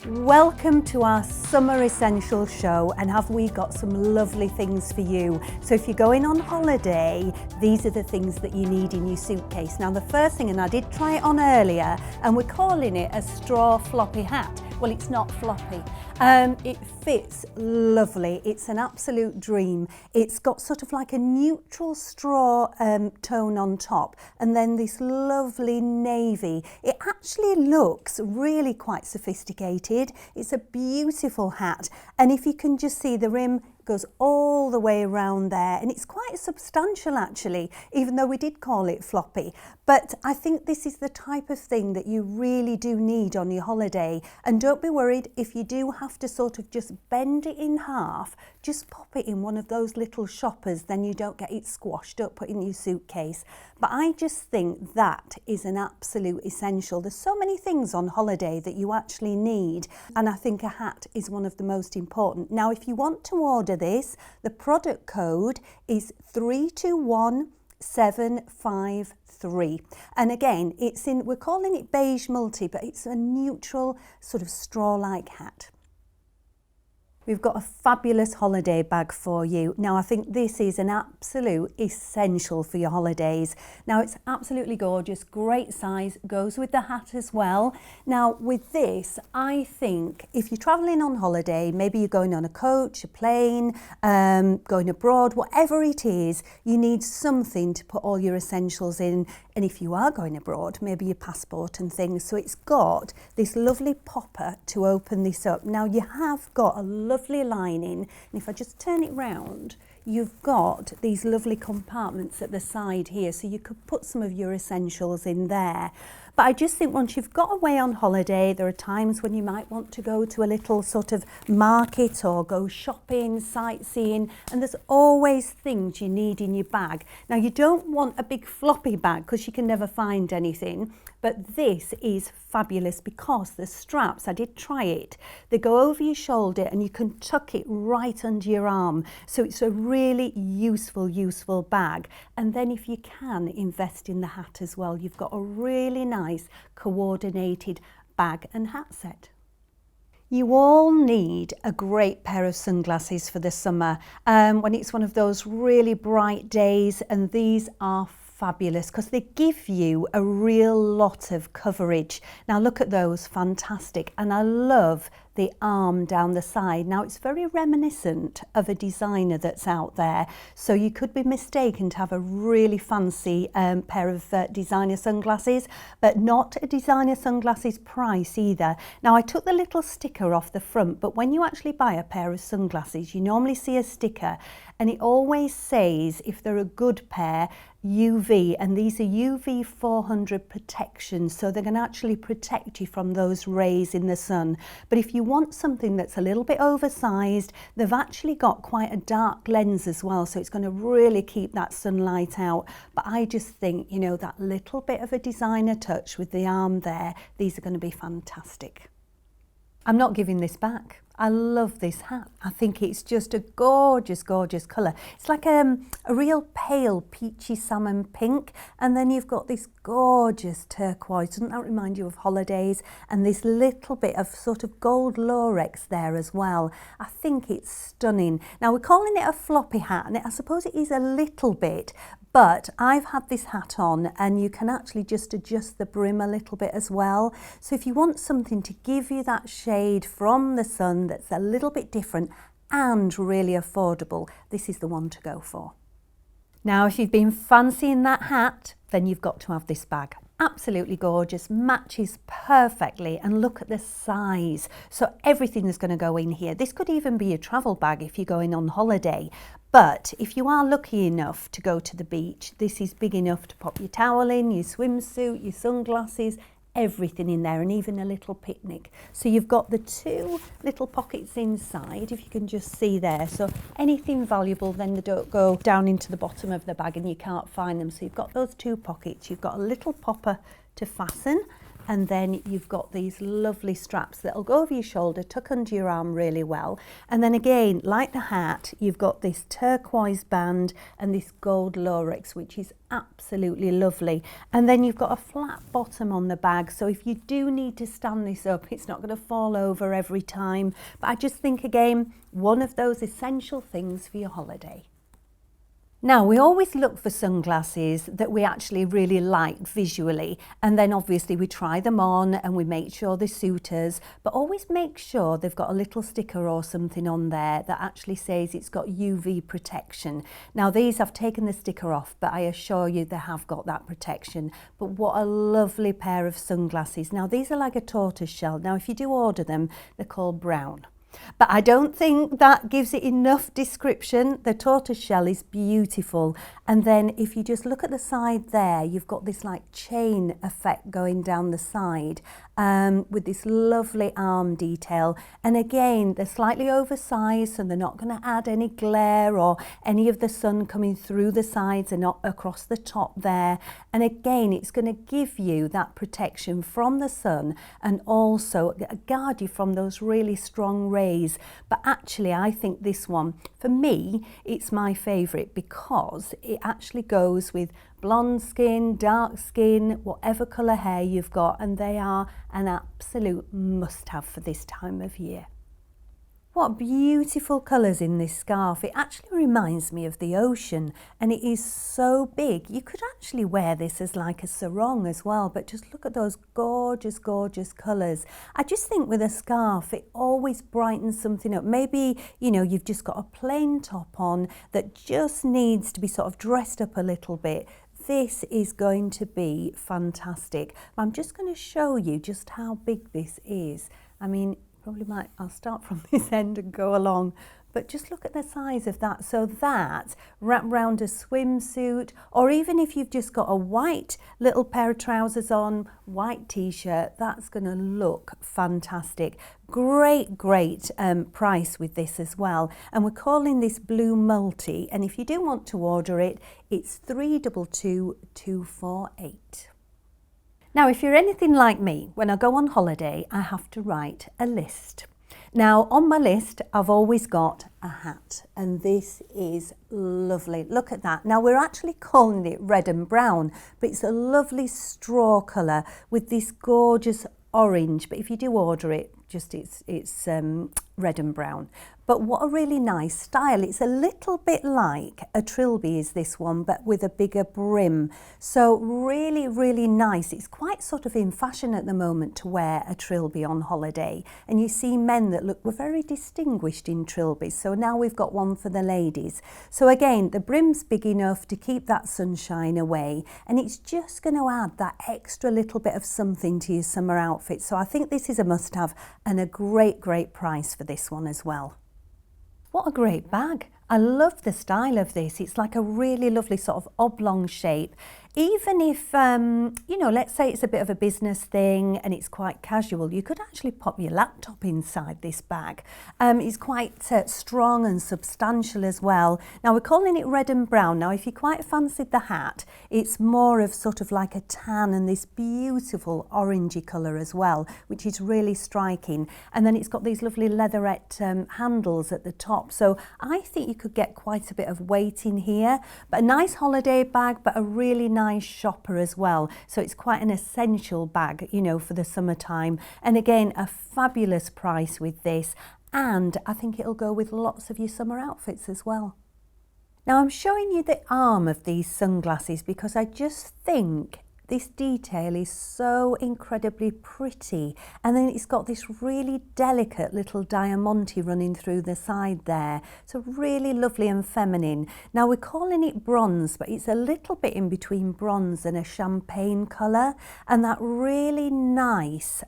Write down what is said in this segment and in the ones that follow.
Welcome to our Summer Essentials show, and have we got some lovely things for you. So if you're going on holiday, these are the things that you need in your suitcase. Now the first thing, and I did try it on earlier, and we're calling it a straw floppy hat. Well, it's not floppy. It fits lovely. It's an absolute dream. It's got sort of like a neutral straw tone on top, and then this lovely navy. It actually looks really quite sophisticated. It's a beautiful hat, and if you can just see, the rim goes all the way around there, and it's quite substantial actually, even though we did call it floppy. But I think this is the type of thing that you really do need on your holiday. And don't be worried if you do have to sort of just bend it in half. Just pop it in one of those little shoppers, then you don't get it squashed. Don't put it in your suitcase. But I just think that is an absolute essential. There's so many things on holiday that you actually need, and I think a hat is one of the most important. Now if you want to order this, the product code is 321753, and again, we're calling it beige multi, but it's a neutral sort of straw-like hat. We've got a fabulous holiday bag for you. Now I think this is an absolute essential for your holidays. Now it's absolutely gorgeous, great size, goes with the hat as well. Now with this, I think if you're traveling on holiday, maybe you're going on a coach, a plane, going abroad, whatever it is, you need something to put all your essentials in. And if you are going abroad, maybe your passport and things. So it's got this lovely popper to open this up. Now you have got a lovely lining, and if I just turn it round, you've got these lovely compartments at the side here, so you could put some of your essentials in there. But I just think once you've got away on holiday, there are times when you might want to go to a little sort of market or go shopping, sightseeing, and there's always things you need in your bag. Now you don't want a big floppy bag because you can never find anything, but this is fabulous because the straps, I did try it, they go over your shoulder and you can tuck it right under your arm. So it's a really useful bag. And then if you can invest in the hat as well, you've got a really nice coordinated bag and hat set. You all need a great pair of sunglasses for the summer when it's one of those really bright days, and these are fabulous because they give you a real lot of coverage. Now look at those, fantastic. And I love the arm down the side. Now it's very reminiscent of a designer that's out there, so you could be mistaken to have a really fancy pair of designer sunglasses, but not a designer sunglasses price either. Now I took the little sticker off the front, but when you actually buy a pair of sunglasses, you normally see a sticker, and it always says if they're a good pair, UV, and these are UV 400 protection, so they're going to actually protect you from those rays in the sun. But if you want something that's a little bit oversized, they've actually got quite a dark lens as well, so it's going to really keep that sunlight out. But I just think, you know, that little bit of a designer touch with the arm there, these are going to be fantastic. I'm not giving this back. I love this hat. I think it's just a gorgeous colour. It's like a real pale peachy salmon pink, and then you've got this gorgeous turquoise. Doesn't that remind you of holidays? And this little bit of sort of gold lorex there as well. I think it's stunning. Now we're calling it a floppy hat, and I suppose it is a little bit, but I've had this hat on and you can actually just adjust the brim a little bit as well. So if you want something to give you that shade from the sun that's a little bit different and really affordable, this is the one to go for. Now if you've been fancying that hat, then you've got to have this bag. Absolutely gorgeous, matches perfectly, and look at the size. So everything is going to go in here. This could even be a travel bag if you're going on holiday. But if you are lucky enough to go to the beach, this is big enough to pop your towel in, your swimsuit, your sunglasses, everything in there, and even a little picnic. So you've got the two little pockets inside, if you can just see there. So anything valuable, then they don't go down into the bottom of the bag and you can't find them. So you've got those two pockets. You've got a little popper to fasten, and then you've got these lovely straps that'll go over your shoulder, tuck under your arm really well. And then again, like the hat, you've got this turquoise band and this gold lorex, which is absolutely lovely. And then you've got a flat bottom on the bag, so if you do need to stand this up, it's not going to fall over every time. But I just think, again, one of those essential things for your holiday. Now, we always look for sunglasses that we actually really like visually, and then obviously we try them on and we make sure they suit us, but always make sure they've got a little sticker or something on there that actually says it's got UV protection. Now, these, I've taken the sticker off, but I assure you they have got that protection. But what a lovely pair of sunglasses. Now, these are like a tortoise shell. Now, if you do order them, they're called brown. But I don't think that gives it enough description. The tortoise shell is beautiful. And then if you just look at the side there, you've got this like chain effect going down the side with this lovely arm detail. And again, they're slightly oversized, so they're not going to add any glare or any of the sun coming through the sides and not across the top there. And again, it's going to give you that protection from the sun and also guard you from those really strong rays. But actually, I think this one, for me, it's my favourite because it actually goes with blonde skin, dark skin, whatever colour hair you've got, and they are an absolute must-have for this time of year. What beautiful colours in this scarf. It actually reminds me of the ocean, and it is so big. You could actually wear this as like a sarong as well, but just look at those gorgeous, gorgeous colours. I just think with a scarf, it always brightens something up. Maybe, you know, you've just got a plain top on that just needs to be sort of dressed up a little bit. This is going to be fantastic. I'm just going to show you just how big this is. I mean, I'll start from this end and go along, but just look at the size of that. So that wrapped around a swimsuit, or even if you've just got a white little pair of trousers on, white t-shirt, that's going to look fantastic. Great price with this as well. And we're calling this Blue Multi, and if you do want to order it, it's 32248. Now, if you're anything like me, when I go on holiday, I have to write a list. Now, on my list, I've always got a hat, and this is lovely. Look at that. Now, we're actually calling it red and brown, but it's a lovely straw colour with this gorgeous orange. But if you do order it, it's red and brown. But what a really nice style. It's a little bit like a trilby is this one, but with a bigger brim. So really, really nice. It's quite sort of in fashion at the moment to wear a trilby on holiday. And you see men that were very distinguished in trilbies. So now we've got one for the ladies. So again, the brim's big enough to keep that sunshine away. And it's just going to add that extra little bit of something to your summer outfit. So I think this is a must-have and a great price for this one as well. What a great bag. I love the style of this. It's like a really lovely sort of oblong shape. Even if, you know, let's say it's a bit of a business thing and it's quite casual, you could actually pop your laptop inside this bag. It's quite strong and substantial as well. Now, we're calling it red and brown. Now, if you quite fancied the hat, it's more of sort of like a tan and this beautiful orangey colour as well, which is really striking. And then it's got these lovely leatherette handles at the top. So I think you could get quite a bit of weight in here, but a nice holiday bag, but a really nice shopper as well. So it's quite an essential bag, you know, for the summertime. And again, a fabulous price with this. And I think it'll go with lots of your summer outfits as well. Now I'm showing you the arm of these sunglasses because I just think this detail is so incredibly pretty, and then it's got this really delicate little diamante running through the side there. So really lovely and feminine. Now we're calling it bronze, but it's a little bit in between bronze and a champagne colour, and that really nice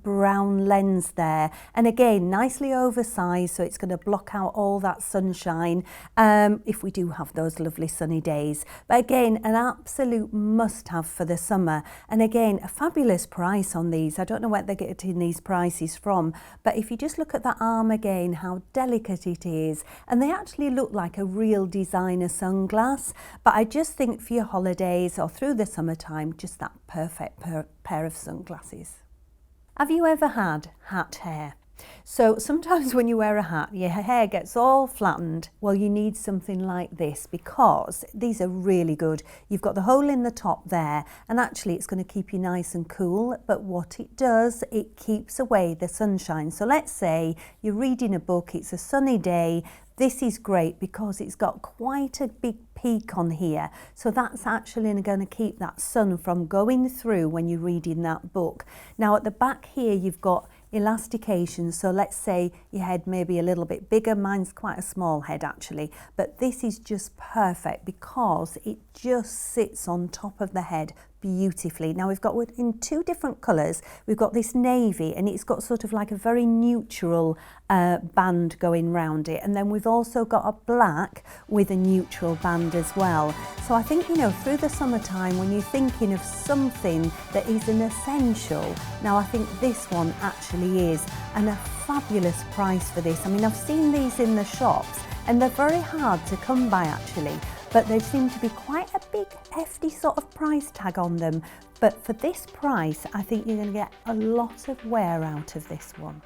brown lens there. And again, nicely oversized, so it's going to block out all that sunshine if we do have those lovely sunny days. But again, an absolute must-have for the summer. And again, a fabulous price on these. I don't know where they're getting these prices from, but if you just look at the arm again, how delicate it is, and they actually look like a real designer sunglass. But I just think for your holidays or through the summertime, just that perfect pair of sunglasses. Have you ever had hat hair? So sometimes when you wear a hat, your hair gets all flattened. Well, you need something like this because these are really good. You've got the hole in the top there, and actually it's going to keep you nice and cool. But what it does, it keeps away the sunshine. So let's say you're reading a book, it's a sunny day. This is great because it's got quite a big peak on here. So that's actually going to keep that sun from going through when you're reading that book. Now at the back here, you've got elastication. So let's say your head may be a little bit bigger. Mine's quite a small head actually, but this is just perfect because it just sits on top of the head beautifully. Now we've got in two different colours. We've got this navy, and it's got sort of like a very neutral band going round it, and then we've also got a black with a neutral band as well. So I think, you know, through the summertime when you're thinking of something that is an essential, now I think this one actually is, and a fabulous price for this. I mean, I've seen these in the shops and they're very hard to come by actually, but they seem to be quite a big hefty sort of price tag on them. But for this price, I think you're going to get a lot of wear out of this one.